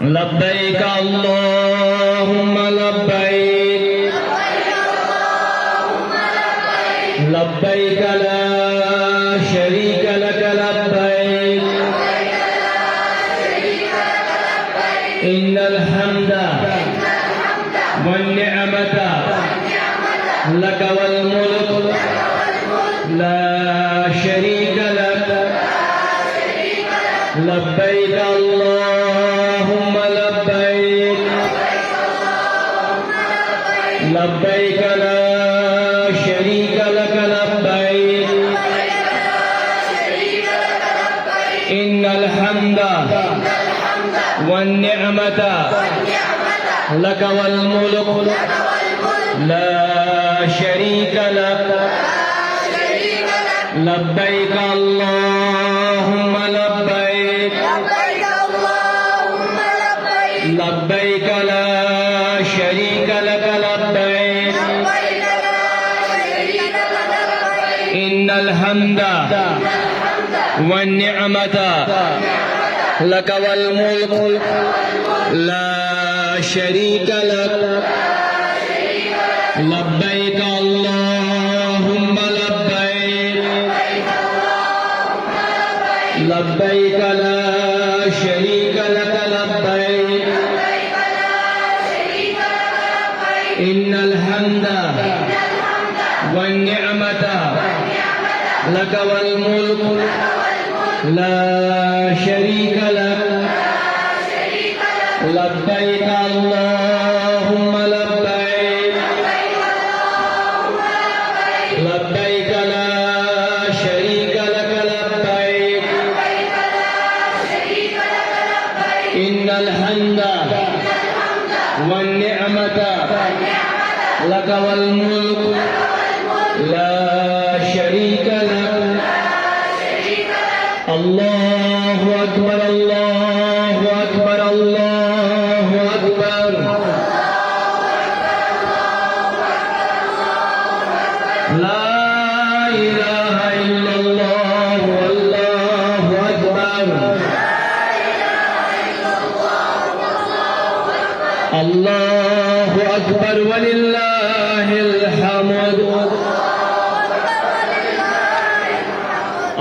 لبيك اللهم لبيك لبيك لا شريك لك لبيك إن الحمد والنعمة لك والملك لا شريك لك لبيك اللهم لبيك لبيك لا شريك لك لبيك إن الحمد والنعمة لك والملك لا شريك لك لبيك اللهم لبيك لبيك لا شريك لك لبيك إن الحمد والنعمة لك والملك لا شريك لك لبيك اللهم لبيك لبيك لا شريك لك لبيك إن الحمد والنعمة لك والملك لا شريك لك لبيك اللهم لبيك لبيك لا شريك لك لبيك إن الحمد والنعمة لك والملك لا شريك لك الله أكبر الله أكبر الله أكبر لا إله إلا الله والله أكبر الله أكبر ولله الحمد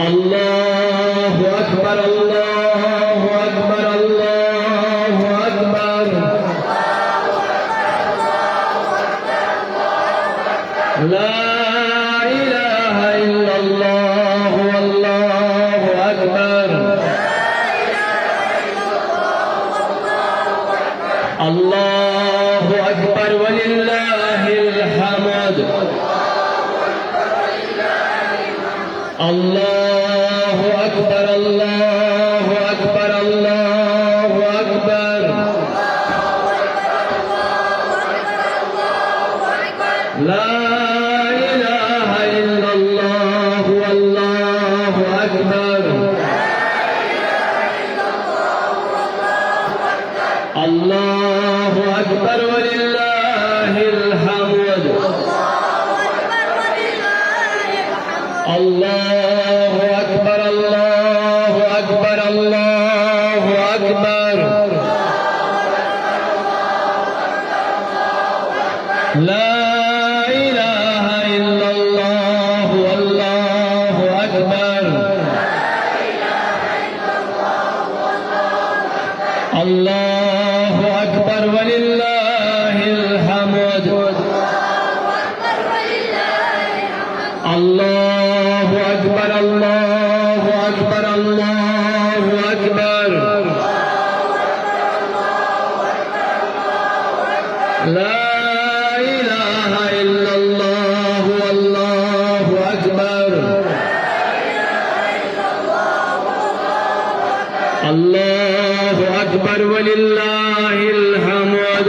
الله أكبر الله أكبر الله أكبر لا إله إلا الله والله أكبر الله أكبر ولله الحمد الله أكبر الله أكبر الله أكبر لا إله إلا الله والله أكبر الله أكبر ولله الحمد الله أكبر الله أكبر الله أكبر لا إله إلا الله والله أكبر الله أكبر ولله الحمد الله أكبر الله أكبر الله أكبر لا إله إلا الله والله أكبر الله أكبر ولله الحمد